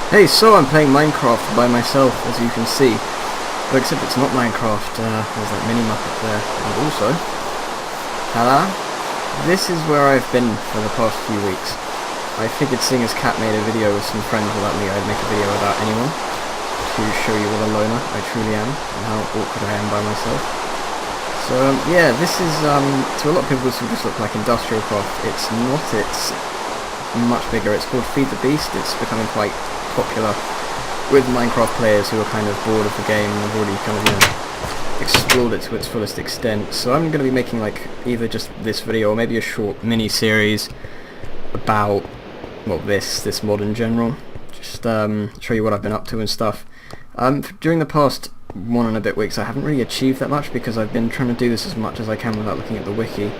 Hey, so I'm playing Minecraft by myself, as you can see. But except it's not Minecraft, there's that mini-map up there. And also, ta-da! This is where I've been for the past few weeks. I figured seeing as Cat made a video with some friends without me, I'd make a video without anyone, to show you what a loner I truly am, and how awkward I am by myself. So, yeah, this is, to a lot of people this will just look like Industrial Craft. It's not, it's much bigger. It's called Feed the Beast. It's becoming quite popular with Minecraft players who are kind of bored of the game and have already kind of, you know, explored it to its fullest extent. So I'm going to be making like either just this video or maybe a short mini-series about, well, this mod in general. Just show you what I've been up to and stuff. During the past 1 and a bit weeks I haven't really achieved that much because I've been trying to do this as much as I can without looking at the wiki.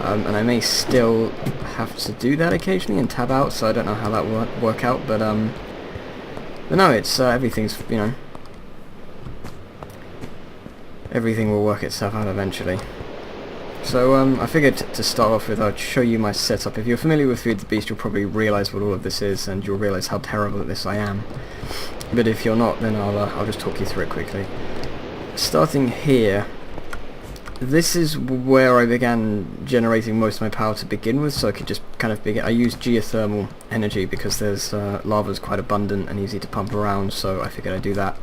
And I may still have to do that occasionally and tab out, so I don't know how that will work out, but no, it's, everything's, you know, everything will work itself out eventually. So, I figured to start off with, I'd show you my setup. If you're familiar with Feed the Beast, you'll probably realise what all of this is, and you'll realise how terrible at this I am. But if you're not, then I'll just talk you through it quickly. Starting here, this is where I began generating most of my power to begin with, so I could just kind of begin. I use geothermal energy because there's lava's quite abundant and easy to pump around, so I figured I'd do that.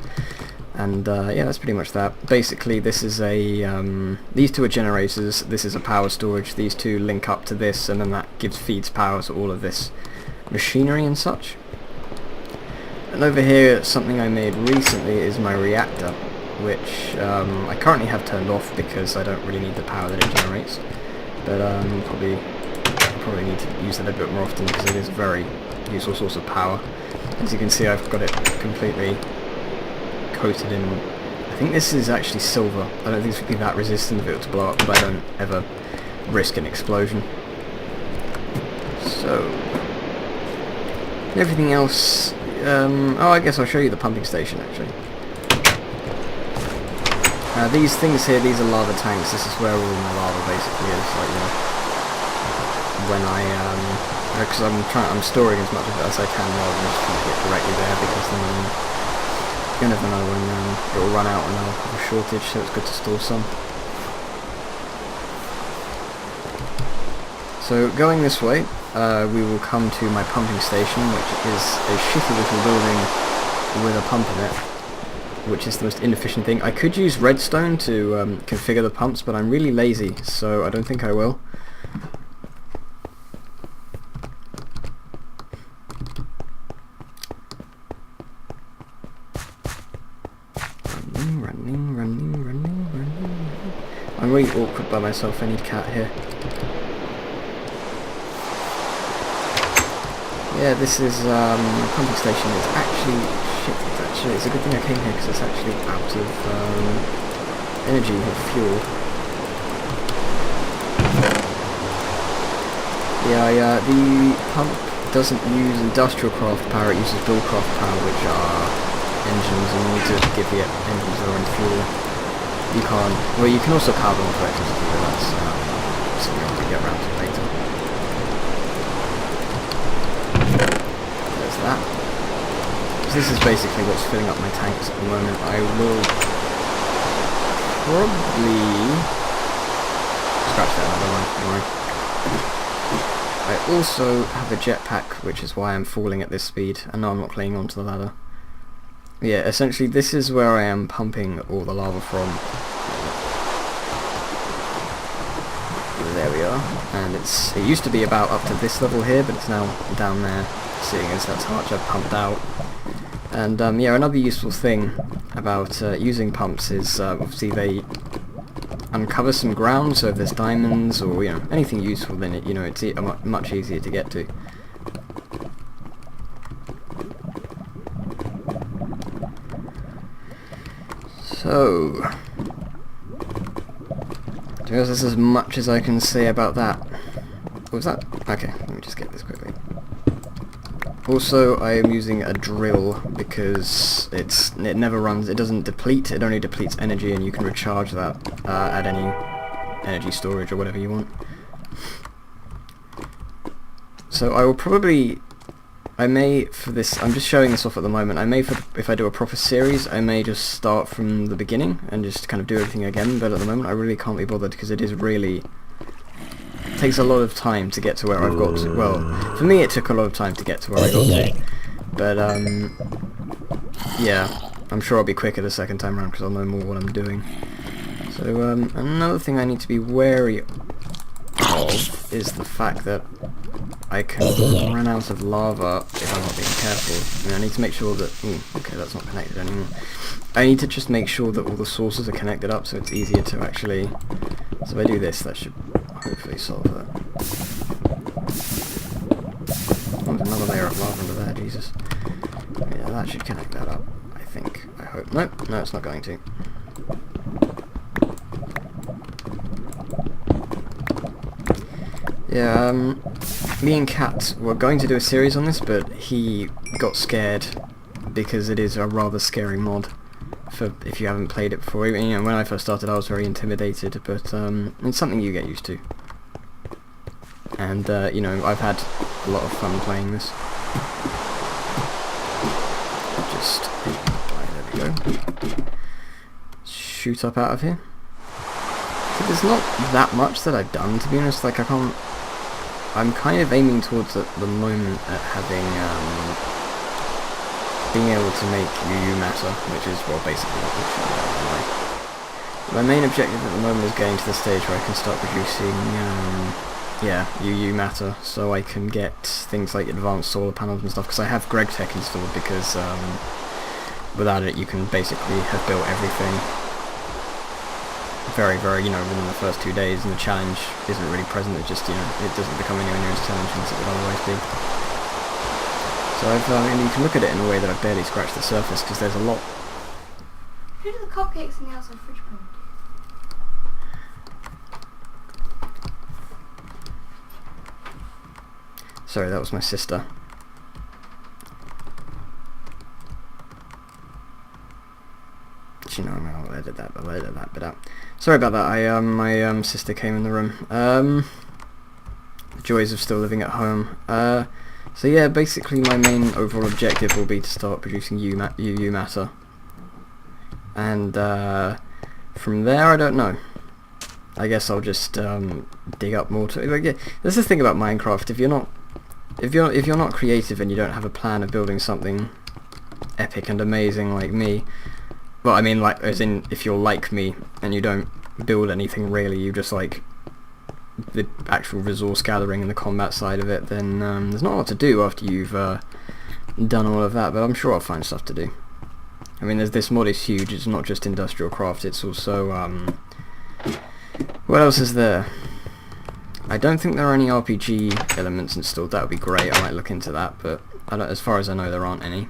And yeah, that's pretty much that. Basically, this is a these two are generators. This is a power storage. These two link up to this, and then that feeds power to all of this machinery and such. And over here, something I made recently is my reactor, which I currently have turned off because I don't really need the power that it generates, but probably need to use it a bit more often because it is a very useful source of power. As you can see, I've got it completely coated in, I think this is actually silver. I don't think this would be that resistant if it were to blow up, but I don't ever risk an explosion. So, everything else, oh, I guess I'll show you the pumping station actually. These things here, these are lava tanks. This is where all my lava basically is. Like, you know, when because I'm storing as much of it as I can rather than just keeping it directly there, because then you never know when it will run out and I'll have a shortage. So it's good to store some. So going this way, we will come to my pumping station, which is a shitty little building with a pump in it, which is the most inefficient thing. I could use redstone to configure the pumps, but I'm really lazy, so I don't think I will. Running. I'm really awkward by myself. I need Cat here. Yeah, this is pumping station. It's actually shit. It's a good thing I came here because it's actually out of energy or fuel. Yeah, the pump doesn't use industrial craft power, it uses buildcraft power, which are engines, and you need to give the engines their own fuel. You can't, well, you can also carbon for electricity, but that's something I'll get around to later. There's that. This is basically what's filling up my tanks at the moment. I will probably scratch that another one, don't worry. I also have a jetpack, which is why I'm falling at this speed, and no, I'm not clinging onto the ladder. Yeah, essentially this is where I am pumping all the lava from. There we are, and it used to be about up to this level here, but it's now down there, seeing as that's how much I've pumped out. And yeah, another useful thing about using pumps is obviously they uncover some ground, so if there's diamonds or, you know, anything useful, then it, you know, it's much easier to get to. So, I guess that's as much as I can say about that. What was that? Okay, let me just get this quickly. Also, I am using a drill because it never runs, it doesn't deplete, it only depletes energy, and you can recharge that at any energy storage or whatever you want. So I will probably I may, for this, I'm just showing this off at the moment, I may, if I do a proper series, I may just start from the beginning and just kind of do everything again, but at the moment I really can't be bothered because it is really, it takes a lot of time to get to where I've got to. Well, for me it took a lot of time to get to where I got to, but yeah, I'm sure I'll be quicker the second time around because I'll know more what I'm doing. So another thing I need to be wary of is the fact that I can run out of lava if I'm not being careful. I mean, I need to make sure that... Ooh, okay, that's not connected anymore. I need to just make sure that all the sources are connected up so it's easier to actually... So if I do this, that should hopefully solve that. Oh, there's another layer of lava under there, Jesus. Yeah, that should connect that up, I think. I hope. Nope, no, it's not going to. Yeah, me and Kat were going to do a series on this, but he got scared because it is a rather scary mod. For if you haven't played it before, you know, when I first started, I was very intimidated, but it's something you get used to. And you know, I've had a lot of fun playing this. Just right, there we go. Shoot up out of here. So there's not that much that I've done, to be honest. Like I'm kind of aiming towards at the moment at having being able to make UU matter, which is well basically what we should do. My main objective at the moment is getting to the stage where I can start producing yeah, UU matter, so I can get things like advanced solar panels and stuff. Because I have GregTech installed, because without it you can basically have built everything very, you know, within the first 2 days, and the challenge isn't really present. It just, you know, it doesn't become anywhere near as challenging as it would otherwise be. So and you can look at it in a way that I've barely scratched the surface, because there's a lot. Who do the cupcakes in the outside fridge belong to? Sorry, that was my sister. You know, I'll edit that bit out. Sorry about that. My sister came in the room. The joys of still living at home. So yeah, basically my main overall objective will be to start producing UU matter, and from there I don't know. I guess I'll just dig up more to like. Yeah, that's the thing about Minecraft. If you're not creative and you don't have a plan of building something epic and amazing like me. Well, I mean, like, as in, if you're like me and you don't build anything really, you just like the actual resource gathering and the combat side of it, then there's not a lot to do after you've done all of that, but I'm sure I'll find stuff to do. I mean, this mod is huge. It's not just industrial craft, it's also, what else is there? I don't think there are any RPG elements installed. That would be great. I might look into that, but as far as I know, there aren't any.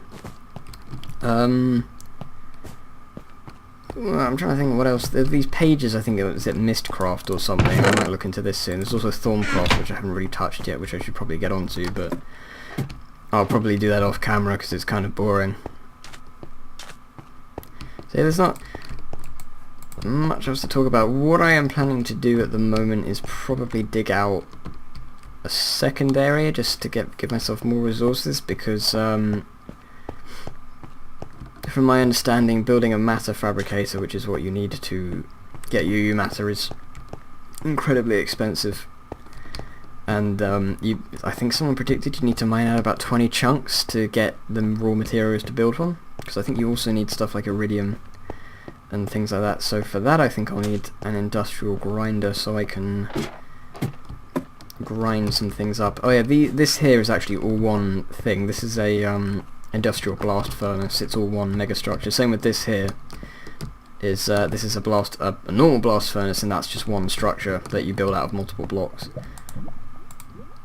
Well, I'm trying to think what else. These pages, I think, is it Mistcraft or something? I might look into this soon. There's also Thorncraft, which I haven't really touched yet, which I should probably get onto, but I'll probably do that off camera because it's kind of boring. So yeah, there's not much else to talk about. What I am planning to do at the moment is probably dig out a second area just to give myself more resources, because from my understanding, building a matter fabricator, which is what you need to get UU matter, is incredibly expensive. And I think someone predicted you need to mine out about 20 chunks to get the raw materials to build one, because I think you also need stuff like iridium and things like that. So for that I think I'll need an industrial grinder so I can grind some things up. Oh yeah, this here is actually all one thing. This is a industrial blast furnace. It's all one mega structure. Same with this here. This is a normal blast furnace, and that's just one structure that you build out of multiple blocks.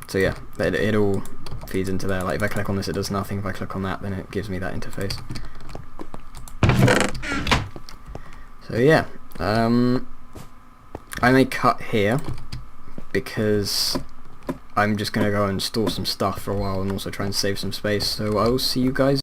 So yeah, it all feeds into there. Like if I click on this, it does nothing. If I click on that, then it gives me that interface. So yeah, I may cut here because I'm just going to go and store some stuff for a while and also try and save some space. So I will see you guys